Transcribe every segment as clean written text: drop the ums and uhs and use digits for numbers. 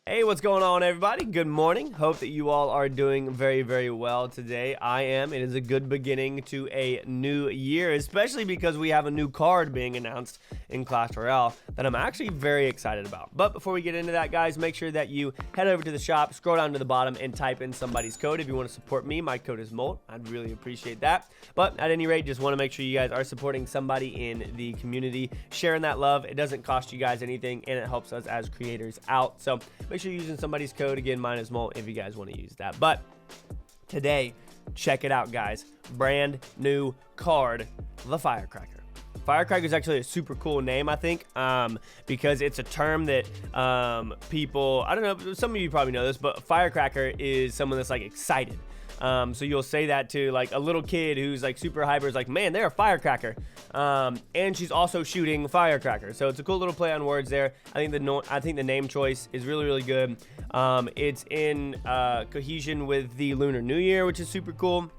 Hey, what's going on, everybody? Good morning. Hope that you all are doing very, very well today. I am. It is a good beginning to a new year, especially because we have a new card being announced in Clash Royale that I'm actually very excited about. But before we get into that, guys, make sure that you head over to the shop, scroll down to the bottom, and type in somebody's code. If you want to support me, my code is MOLT. I'd really appreciate that. But at any rate, just want to make sure you guys are supporting somebody in the community, sharing that love. It doesn't cost you guys anything, and it helps us as creators out. So make sure you're using somebody's code. Again, mine is MOLT if you guys want to use that. But today, check it out, guys. Brand new card, the Firecracker. Firecracker is actually a super cool name, I think, because it's a term that people, I don't know, some of you probably know this, but Firecracker is someone that's like excited. So you'll say that to like a little kid who's like super hyper, is like, man, they're a firecracker. And she's also shooting firecracker. So it's a cool little play on words there. I think the name choice is really, really good. It's in cohesion with the Lunar New Year, which is super cool.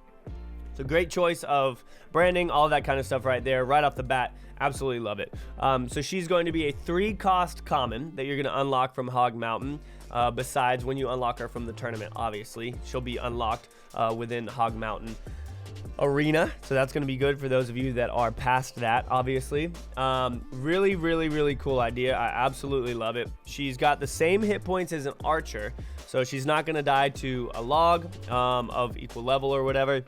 It's a great choice of branding, all that kind of stuff right there, right off the bat. Absolutely love it. So she's going to be a 3-cost common that you're going to unlock from Hog Mountain. Besides when you unlock her from the tournament, obviously. She'll be unlocked within Hog Mountain Arena. So that's going to be good for those of you that are past that, obviously. Really, really, really cool idea. I absolutely love it. She's got the same hit points as an archer. So she's not going to die to a log of equal level or whatever.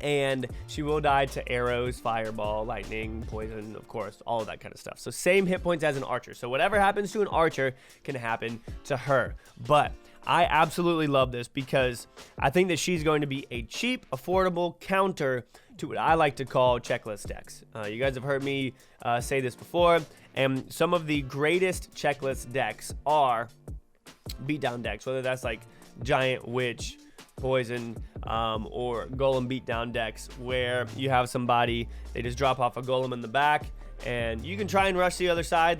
And she will die to arrows, fireball, lightning, poison, of course, all of that kind of stuff. So same hit points as an archer. So whatever happens to an archer can happen to her. But I absolutely love this because I think that she's going to be a cheap, affordable counter to what I like to call checklist decks. You guys have heard me say this before, and some of the greatest checklist decks are beatdown decks, whether that's like Giant Witch, Poison, or Golem beatdown decks where you have somebody, they just drop off a Golem in the back and you can try and rush the other side.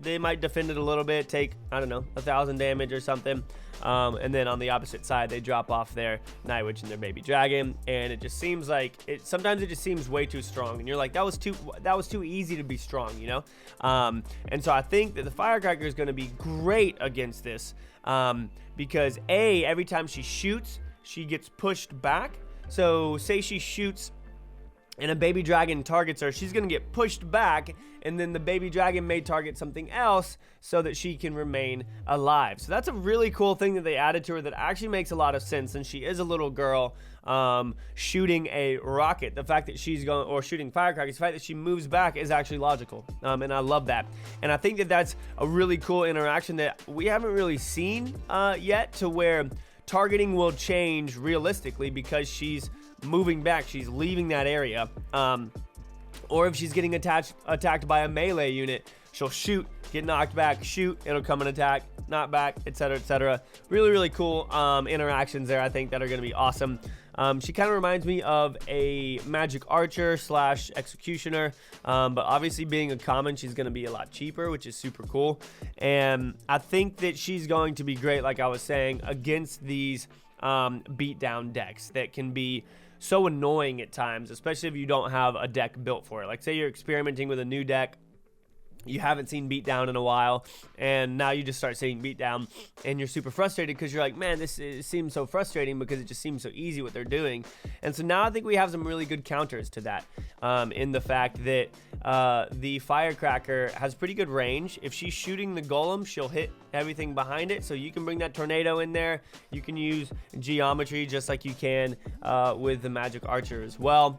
They might defend it a little bit, take, I don't know, 1,000 damage or something. And then on the opposite side, they drop off their Night Witch and their Baby Dragon. And it just seems like, sometimes it just seems way too strong. And you're like, that was too easy to be strong, you know? And so I think that the Firecracker is going to be great against this. Because every time she shoots, she gets pushed back. So say she shoots and a baby dragon targets her, she's going to get pushed back, and then the baby dragon may target something else so that she can remain alive. So that's a really cool thing that they added to her that actually makes a lot of sense, and she is a little girl shooting a rocket. The fact that she's going, or shooting firecrackers, the fact that she moves back is actually logical, and I love that. And I think that that's a really cool interaction that we haven't really seen yet, to where targeting will change realistically because she's moving back, she's leaving that area, or if she's getting attacked by a melee unit, she'll shoot, get knocked back, shoot, it'll come and attack, knock back, etc., etc. Really, really cool interactions there, I think, that are going to be awesome. She kind of reminds me of a magic archer / executioner, but obviously being a common, she's going to be a lot cheaper, which is super cool. And I think that she's going to be great, like I was saying, against these beatdown decks that can be so annoying at times, especially if you don't have a deck built for it. Like, say you're experimenting with a new deck, you haven't seen beatdown in a while, and now you just start seeing beatdown, and you're super frustrated because you're like, man, this seems so frustrating because it just seems so easy what they're doing. And so now I think we have some really good counters to that, in the fact that the Firecracker has pretty good range. If she's shooting the Golem, she'll hit everything behind it, so you can bring that tornado in there. You can use geometry just like you can with the Magic Archer as well.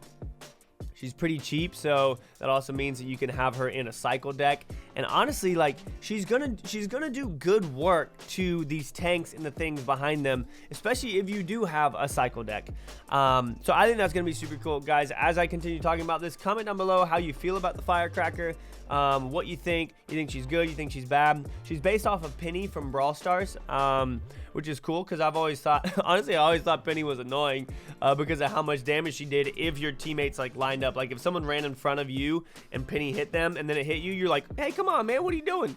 She's pretty cheap, so that also means that you can have her in a cycle deck. And honestly, like, she's gonna do good work to these tanks and the things behind them, especially if you do have a cycle deck. So I think that's gonna be super cool, guys. As I continue talking about this, comment down below how you feel about the Firecracker, what you think. You think she's good? You think she's bad? She's based off of Penny from Brawl Stars, which is cool because I've always thought, honestly, I always thought Penny was annoying because of how much damage she did if your teammates like lined up. Like if someone ran in front of you and Penny hit them and then it hit you, you're like, hey, come on, man, what are you doing?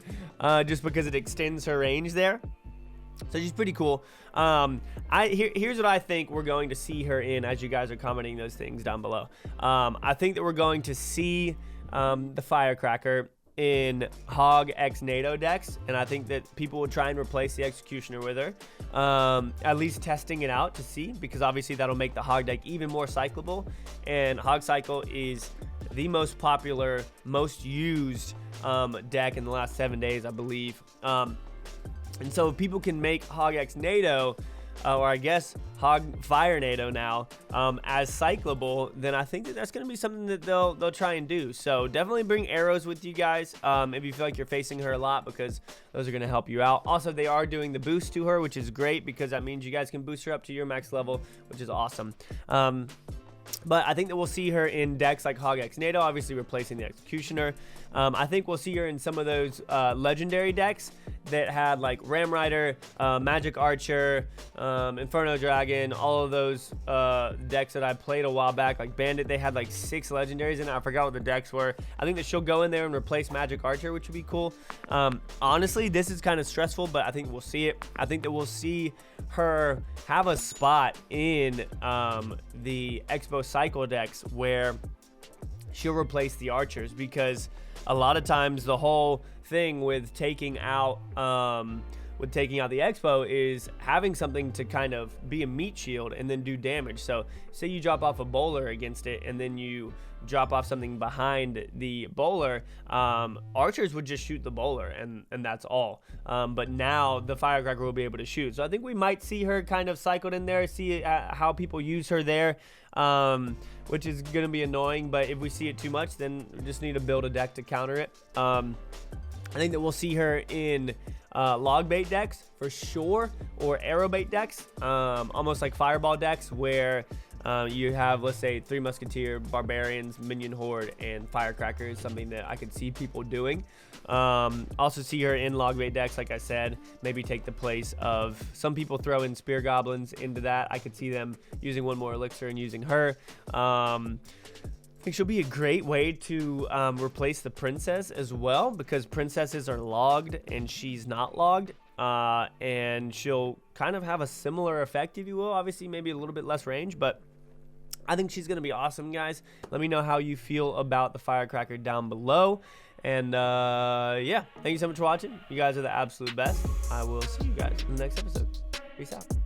Just because it extends her range there. So she's pretty cool. Here's what I think we're going to see her in, as you guys are commenting those things down below. I think that we're going to see the Firecracker in Hog X NATO decks, and I think that people will try and replace the Executioner with her. At least testing it out to see, because obviously that'll make the Hog deck even more cyclable, and Hog Cycle is the most popular, most used deck in the last 7 days, I believe. And so if people can make Hog X NATO, or I guess Hog Fire NATO now, as cyclable, then I think that that's going to be something that they'll try and do. So definitely bring arrows with you guys if you feel like you're facing her a lot, because those are going to help you out. Also, they are doing the boost to her, which is great, because that means you guys can boost her up to your max level, which is awesome. But I think that we'll see her in decks like Hog X NATO, obviously replacing the Executioner. I think we'll see her in some of those legendary decks that had like Ram Rider, Magic Archer, Inferno Dragon, all of those decks that I played a while back, like Bandit. They had like 6 legendaries in it. I forgot what the decks were. I think that she'll go in there and replace Magic Archer, which would be cool. Honestly, this is kind of stressful, but I think we'll see it. I think that we'll see her have a spot in the Expo Cycle decks where she'll replace the archers, because a lot of times the whole thing with taking out the Expo is having something to kind of be a meat shield and then do damage. So say you drop off a bowler against it, and then you drop off something behind the bowler, archers would just shoot the bowler, and that's all. But now the Firecracker will be able to shoot. So I think we might see her kind of cycled in there, see how people use her there, which is going to be annoying. But if we see it too much, then we just need to build a deck to counter it. I think that we'll see her in log bait decks for sure, or arrow bait decks, almost like fireball decks, where you have, let's say, 3 Musketeer, Barbarians, Minion Horde, and Firecracker is something that I could see people doing. Also see her in log bait decks, like I said, maybe take the place of some people throw in Spear Goblins into that. I could see them using 1 more elixir and using her. I think she'll be a great way to replace the Princess as well, because Princesses are logged and she's not logged. And she'll kind of have a similar effect, if you will. Obviously, maybe a little bit less range, but I think she's going to be awesome, guys. Let me know how you feel about the Firecracker down below. And yeah, thank you so much for watching. You guys are the absolute best. I will see you guys in the next episode. Peace out.